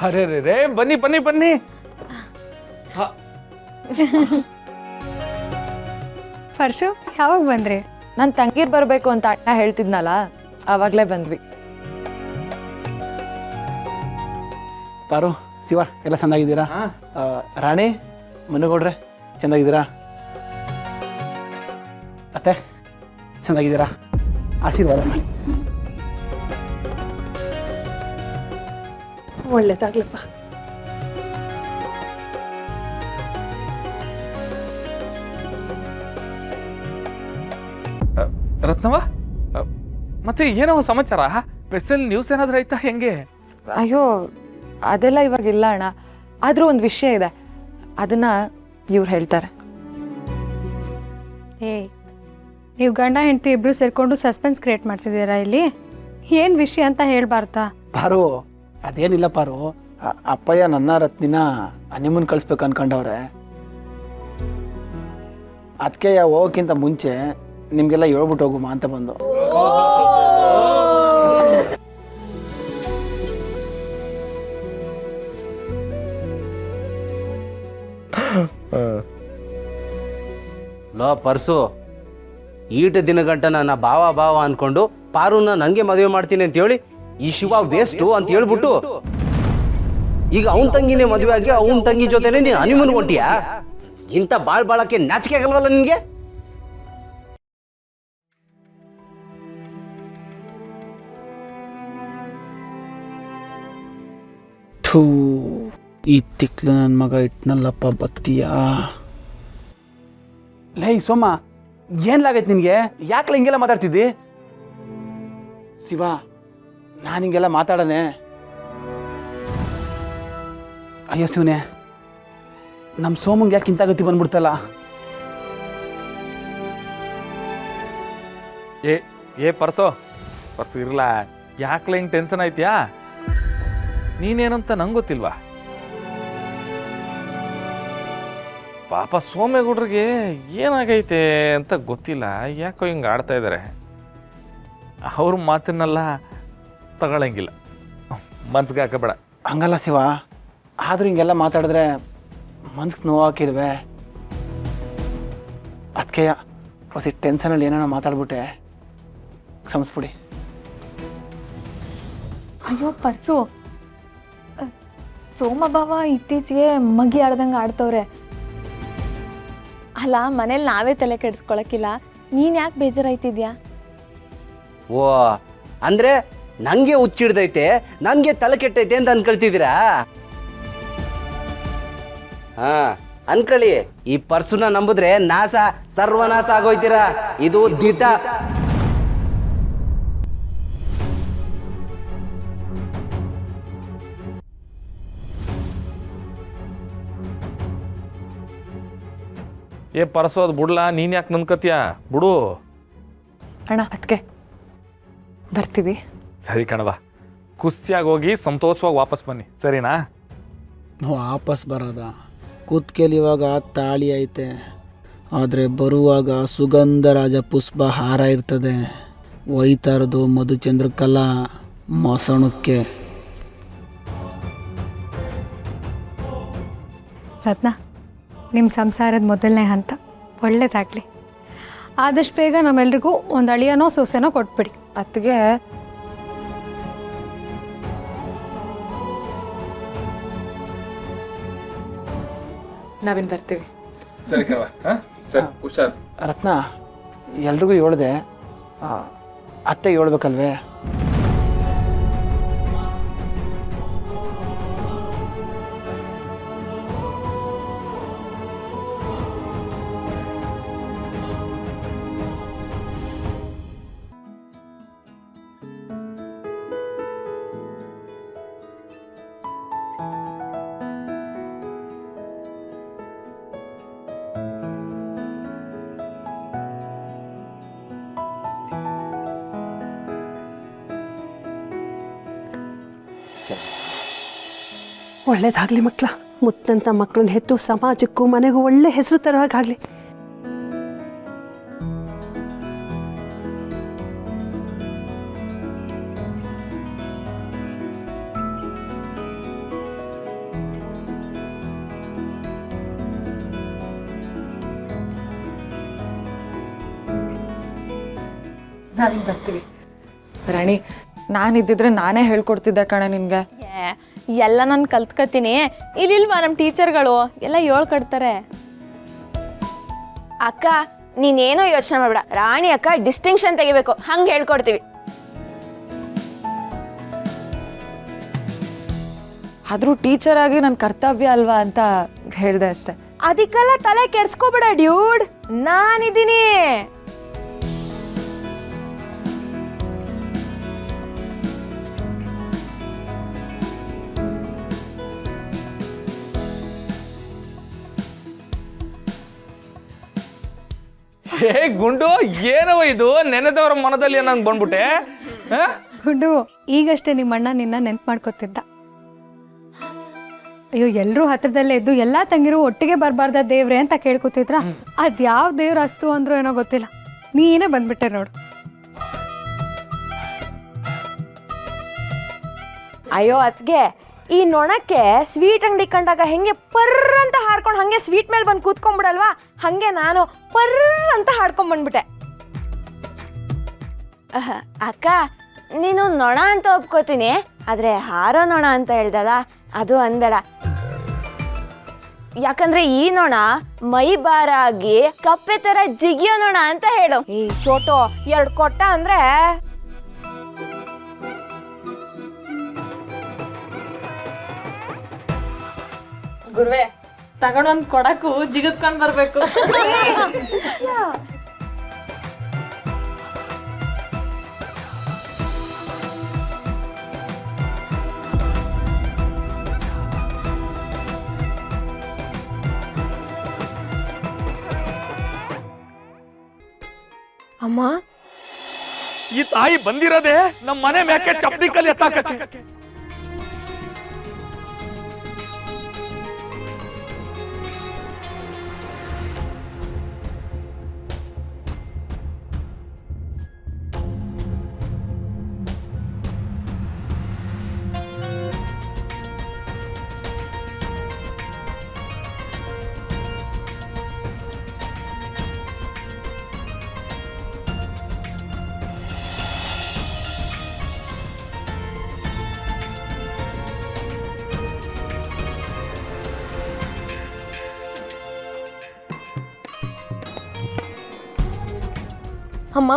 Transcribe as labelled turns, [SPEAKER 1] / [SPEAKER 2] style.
[SPEAKER 1] ಅರೆ ರೇ ರೇ ಬನ್ನಿ ಬನ್ನಿ ಬನ್ನಿ.
[SPEAKER 2] ಪರ್ಶು ಯಾವಾಗ ಬಂದ್ರಿ?
[SPEAKER 3] ನನ್ನ ತಂಗೀರ್ ಬರಬೇಕು ಅಂತ ಅಣ್ಣ ಹೇಳ್ತಿದ್ನಲ್ಲ, ಆವಾಗಲೇ ಬಂದ್ವಿ.
[SPEAKER 4] ಪಾರು, ಶಿವ ಎಲ್ಲ ಚೆಂದಾಗಿದ್ದೀರಾ? ರಾಣಿ, ಮನುಗೌಡ್ರೆ ಚೆಂದಾಗಿದ್ದೀರಾ? ಅತ್ತೆ ಚೆಂದಾಗಿದ್ದೀರಾ? ಆಶೀರ್ವಾದ.
[SPEAKER 5] ಒಳ್ಳೇದಾಗ್ಲಪ್ಪ.
[SPEAKER 1] ರತ್ನವ, ಮತ್ತೆ ಏನೋ ಸಮಾಚಾರ? ಸ್ಪೆಷಲ್ ನ್ಯೂಸ್ ಏನಾದ್ರೂ ಆಯ್ತಾ? ಹೆಂಗೆ?
[SPEAKER 3] ಅಯ್ಯೋ, ಅದೆಲ್ಲ ಇವಾಗಿಲ್ಲ ಅಣ್ಣ. ಆದರೂ ಒಂದು ವಿಷಯ ಇದೆ, ಅದನ್ನ ಇವ್ರು ಹೇಳ್ತಾರೆ.
[SPEAKER 2] ನೀವು ಗಂಡ ಹೆಂಡತಿ ಇಬ್ರು ಸೇರ್ಕೊಂಡು ಸಸ್ಪೆನ್ಸ್ ಕ್ರಿಯೇಟ್ ಮಾಡ್ತಿದ್ದೀರಾ ಇಲ್ಲಿ? ಏನು ವಿಷಯ ಅಂತ ಹೇಳ್ಬಾರ್ದಾ?
[SPEAKER 4] ಪಾರು, ಅದೇನಿಲ್ಲ ಪಾರು, ಅಪ್ಪಯ್ಯ ನನ್ನ ರತ್ನಿನ ಹನಿಮೂನ್ ಕಳಿಸ್ಬೇಕು ಅನ್ಕೊಂಡವ್ರೆ. ಅದಕ್ಕೆ ಹೋಗೋಕ್ಕಿಂತ ಮುಂಚೆ ನಿಮಗೆಲ್ಲ ಹೇಳ್ಬಿಟ್ಟು ಹೋಗುಮಾ ಅಂತ ಬಂದು.
[SPEAKER 6] ಲೋ ಪರ್ಸು, ಈಟ ದಿನಗಂಟ ನನ್ನ ಭಾವ ಅನ್ಕೊಂಡು ಪಾರುನ ನನಗೆ ಮದುವೆ ಮಾಡ್ತೀನಿ ಅಂತ ಹೇಳಿ ಈ ಶಿವ ವೇಸ್ಟು ಅಂತ ಹೇಳ್ಬಿಟ್ಟು ಈಗ ಅವನ ತಂಗಿನೇ ಮದುವೆ ಆಗಿ ಅವನ ತಂಗಿ ಜೊತೆನೆ ನೀನು ಹನಿಮೂನ್ ಹೊಂಟಿಯಾ? ಇಂಥ ಬಾಳಕ್ಕೆ ನಾಚಿಕೆ ಆಗಲ್ವಲ್ಲ ನಿನಗೆ?
[SPEAKER 4] ಥೂ, ಈ ತಿಕ್ಲು ನನ್ನ ಮಗ ಇಟ್ನಲ್ಲಪ್ಪ ಬತ್ತೀಯಾ. ಲೇ ಸೋಮ, ಏನ್ಲಾಗೈತೆ ನಿನಗೆ? ಯಾಕೆ ಹಿಂಗೆಲ್ಲ ಮಾತಾಡ್ತಿದ್ದಿ? ಶಿವ, ನಾನು ಹಿಂಗೆಲ್ಲ ಮಾತಾಡನೆ? ಅಯ್ಯೋ ಶಿವನೇ, ನಮ್ಮ ಸೋಮಂಗೆ ಯಾಕೆ ಇಂಥ ಗತಿ ಬಂದ್ಬಿಡ್ತಲ್ಲ?
[SPEAKER 1] ಏ ಪರ್ಸು ಇರಲ್ಲ, ಯಾಕ್ಲ ಹಿಂಗೆ ಟೆನ್ಷನ್ ಆಯ್ತಿಯಾ? ನೀನೇನಂತ ನಂಗೆ ಗೊತ್ತಿಲ್ವಾ? ಪಾಪ ಸೋಮೇಗೌಡ್ರಿಗೆ ಏನಾಗೈತೆ ಅಂತ ಗೊತ್ತಿಲ್ಲ, ಯಾಕೋ ಹಿಂಗೆ ಆಡ್ತಾ ಇದ್ದಾರೆ. ಅವ್ರ ಮಾತನ್ನೆಲ್ಲ ತಗೊಳಂಗಿಲ್ಲ, ಮನ್ಸಿಗೆ ಹಾಕಬೇಡ.
[SPEAKER 4] ಹಂಗಲ್ಲ ಶಿವ, ಆದರೂ ಹಿಂಗೆಲ್ಲ ಮಾತಾಡಿದ್ರೆ ಮನ್ಸಿಗೆ ನೋವಾಕಿಲ್ವೇ? ಅದಕ್ಕೆ ಹೊಸ ಟೆನ್ಷನಲ್ಲಿ ಏನೇನೋ ಮಾತಾಡ್ಬಿಟ್ಟೆ, ಕ್ಷಮಿಸ್ಬಿಡಿ.
[SPEAKER 7] ಅಯ್ಯೋ ಪರ್ಸು, ಸೋಮಭಾವ ಇತ್ತೀಚೆಗೆ ಮಗಿ ಆಡ್ದಂಗೆ ಆಡ್ತವ್ರೆ. ಅಲ್ಲ, ಮನೇಲಿ ನಾವೇ ತಲೆ ಕೆಡಿಸ್ಕೊಳಕ್ಕಿಲ್ಲ, ನೀನು ಯಾಕೆ ಬೇಜಾರಾಯ್ತಿದ್ಯಾ?
[SPEAKER 6] ಓ, ಅಂದ್ರೆ ನನಗೆ ಹುಚ್ಚಿಡ್ದೈತೆ, ನನಗೆ ತಲೆ ಕೆಟ್ಟೈತೆ ಅಂತ ಅನ್ಕೊಳ್ತಿದ್ದೀರಾ? ಹಾ, ಅನ್ಕೊಳ್ಳಿ. ಈ ಪರ್ಸುನ ನಂಬಿದ್ರೆ ಸರ್ವನಾಶ ಆಗೋಯ್ತೀರಾ. ಇದು ದಿಟ.
[SPEAKER 1] ಏ ಪರ್ಸು, ಅದು ಬಿಡ್ಲಾ, ನೀನು ಯಾಕೆ ನನ್ಕತ್ತೀಯ? ಬಿಡು
[SPEAKER 3] ಅಣ್ಣ, ಅದಕ್ಕೆ ಬರ್ತೀವಿ.
[SPEAKER 1] ಸರಿ ಕಣವ, ಖುಷಿಯಾಗಿ ಹೋಗಿ ಸಂತೋಷವಾಗಿ ವಾಪಸ್ ಬನ್ನಿ, ಸರಿನಾ?
[SPEAKER 4] ವಾಪಸ್ ಬರೋದ? ಕೂತ್ಕೆಲಿ ಇವಾಗ ತಾಳಿ ಐತೆ, ಆದರೆ ಬರುವಾಗ ಸುಗಂಧರಾಜ ಪುಷ್ಪ ಹಾರ ಇರ್ತದೆ. ಒಯ್ತಾ ಇರೋದು ಮಧುಚಂದ್ರಕಲಾ ಮೊಸಣಕ್ಕೆ.
[SPEAKER 2] ರತ್ನ, ನಿಮ್ಮ ಸಂಸಾರದ ಮೊದಲನೇ ಹಂತ ಒಳ್ಳೇದಾಗಲಿ. ಆದಷ್ಟು ಬೇಗ ನಮ್ಮೆಲ್ರಿಗೂ ಒಂದು ಅಳಿಯನೋ ಸೊಸೆನೋ ಕೊಟ್ಬಿಡಿ.
[SPEAKER 3] ಅತ್ತಿಗೆ, ನಾವಿನ್ ಬರ್ತೀವಿ.
[SPEAKER 1] ಸರಿ ಕಣವ, ಸರಿ, ಹುಷಾರ್.
[SPEAKER 4] ರತ್ನ, ಎಲ್ರಿಗೂ ಹೇಳ್ದೆ, ಅತ್ತೆಗೆ ಹೇಳ್ಬೇಕಲ್ವೇ?
[SPEAKER 5] ಒಳ್ಳೇದಾಗ್ಲಿ ಮಕ್ಕಳ. ಮುತ್ತಂತ ಮಕ್ಕಳನ್ನ ಹೆತ್ತು ಸಮಾಜಕ್ಕೂ ಮನೆಗೂ ಒಳ್ಳೆ ಹೆಸರು ತರೋ ಹಾಗಾಗ್ಲಿ.
[SPEAKER 3] ನಾವಿಂಗ್ ಬರ್ತೀವಿ. ರಾಣಿ, ನಾನಿದ್ದಿದ್ರೆ ನಾನೇ ಹೇಳ್ಕೊಡ್ತಿದ್ದೆ ಕಣೆ ನಿನಗೆ.
[SPEAKER 7] ಎಲ್ಲ ನಾನು ಕಲ್ತ್ಕತೀನಿ. ಇಲ್ಲಿಲ್ವಾ ನಮ್ಮ ಟೀಚರ್ಗಳು ಎಲ್ಲ ಹೇಳ್ಕೊಡ್ತಾರೆ.
[SPEAKER 8] ಅಕ್ಕ ನೀನೇನೋ ಯೋಚನೆ ಮಾಡ್ಬೇಡ, ರಾಣಿ ಅಕ್ಕ ಡಿಸ್ಟಿಂಕ್ಷನ್ ತೆಗಿಬೇಕು, ಹಂಗೆ ಹೇಳ್ಕೊಡ್ತೀವಿ.
[SPEAKER 3] ಆದರೂ ಟೀಚರ್ ಆಗಿ ನನ್ನ ಕರ್ತವ್ಯ ಅಲ್ವಾ ಅಂತ ಹೇಳಿದೆ ಅಷ್ಟೆ.
[SPEAKER 8] ಅದಕ್ಕೆಲ್ಲ ತಲೆ ಕೆಡ್ಸ್ಕೊಬೇಡ ಡ್ಯೂಡ್, ನಾನಿದ್ದೀನಿ.
[SPEAKER 1] ಹೇ ಗುಂಡು, ಏನವ ಇದು? ನೆನೆದವರ ಮನದಲ್ಲಿ ನಂಗೆ ಬಂದ್ಬಿಟ್ಟೆ.
[SPEAKER 2] ಗುಂಡು, ಈಗಷ್ಟೇ ನಿಮ್ಮ ಅಣ್ಣ ನಿನ್ನ ನೆನ್ಪು ಮಾಡ್ಕೊತಿದ್ದ. ಅಯ್ಯೋ, ಎಲ್ಲರೂ ಹತ್ರದಲ್ಲೇ ಇದ್ದು ಎಲ್ಲ ತಂಗಿರು ಒಟ್ಟಿಗೆ ಬರಬಾರ್ದ ದೇವ್ರೆ ಅಂತ ಕೇಳ್ಕೊತಿದ್ರ. ಅದ್ಯಾವ ದೇವ್ರ ಅಸ್ತು ಅಂದ್ರೂ ಏನೋ ಗೊತ್ತಿಲ್ಲ, ನೀನೇ ಬಂದ್ಬಿಟ್ಟೆ ನೋಡು.
[SPEAKER 8] ಅಯ್ಯೋ ಅದ್ಗೆ, ಈ ನೊಣಕ್ಕೆ ಸ್ವೀಟ್ ಅಂಗಡಿ ಕಂಡಾಗ ಹೆಂಗೆ ಪರ್ರ ಅಂತ ಹಾಡ್ಕೊಂಡು ಹಂಗೆ ಸ್ವೀಟ್ ಮೇಲೆ ಬಂದು ಕೂತ್ಕೊಂಡ್ಬಿಡಲ್ವಾ, ಹಂಗೆ ನಾನು ಪರ್ರ ಅಂತ ಹಾಡ್ಕೊಂಡ್ ಬಂದ್ಬಿಟ್ಟೆ. ಅಕ್ಕ, ನೀನು ನೊಣ ಅಂತ ಒಪ್ಕೋತೀನಿ, ಆದ್ರೆ ಹಾರೋ ನೊಣ ಅಂತ ಹೇಳ್ದಲ್ಲ ಅದು ಅನ್ಬೇಡ. ಯಾಕಂದ್ರೆ ಈ ನೊಣ ಮೈ ಬಾರಾಗಿ ಕಪ್ಪೆ ತರ ಜಿಗಿಯೋ ನೊಣ ಅಂತ ಹೇಳು. ಈ ಚೋಟು 2 ಕೊಟ್ಟ ಅಂದ್ರೆ
[SPEAKER 7] ಗುರುವೆ, ತಗೊಂಡೊಂದ್ ಕೊಡಕ್ಕೂ ಜಿಗದ್ಕೊಂಡ್ ಬರ್ಬೇಕು.
[SPEAKER 8] ಅಮ್ಮ,
[SPEAKER 1] ಈ ತಾಯಿ ಬಂದಿರೋದೇ ನಮ್ಮ ಮನೆ ಮ್ಯಾಕೆ ಚಪ್ಪಡಿ ಕಲ್ಲಿ ಎತ್ತಾಕಕ್ಕೆ.
[SPEAKER 8] ಅಮ್ಮ